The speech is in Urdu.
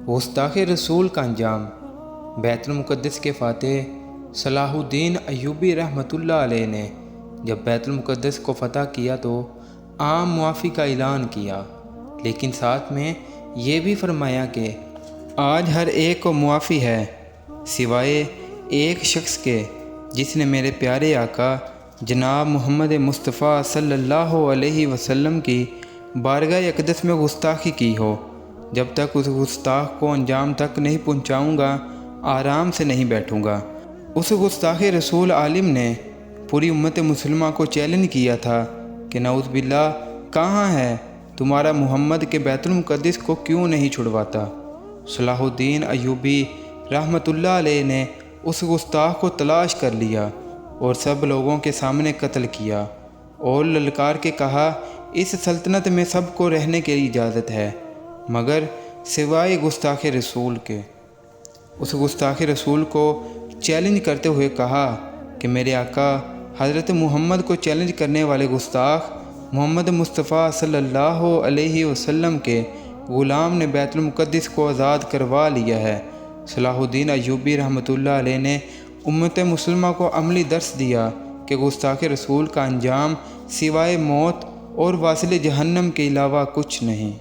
گستاخ رسول کا انجام۔ بیت المقدس کے فاتح صلاح الدین ایوبی رحمۃ اللہ علیہ نے جب بیت المقدس کو فتح کیا تو عام معافی کا اعلان کیا، لیکن ساتھ میں یہ بھی فرمایا کہ آج ہر ایک کو معافی ہے سوائے ایک شخص کے جس نے میرے پیارے آقا جناب محمد مصطفیٰ صلی اللہ علیہ وسلم کی بارگاہ اقدس میں گستاخی کی ہو۔ جب تک اس گستاخ کو انجام تک نہیں پہنچاؤں گا آرام سے نہیں بیٹھوں گا۔ اس گستاخ رسول عالم نے پوری امت مسلمہ کو چیلنج کیا تھا کہ نعوذ باللہ کہاں ہے تمہارا محمد کے بیت المقدس کو کیوں نہیں چھڑواتا؟ صلاح الدین ایوبی رحمۃ اللہ علیہ نے اس گستاخ کو تلاش کر لیا اور سب لوگوں کے سامنے قتل کیا اور للکار کے کہا اس سلطنت میں سب کو رہنے کی اجازت ہے مگر سوائے گستاخ رسول کے۔ اس گستاخ رسول کو چیلنج کرتے ہوئے کہا کہ میرے آقا حضرت محمد کو چیلنج کرنے والے گستاخ محمد مصطفیٰ صلی اللہ علیہ وسلم کے غلام نے بیت المقدس کو آزاد کروا لیا ہے۔ صلاح الدین ایوبی رحمۃ اللہ علیہ نے امت مسلمہ کو عملی درس دیا کہ گستاخ رسول کا انجام سوائے موت اور واصل جہنم کے علاوہ کچھ نہیں۔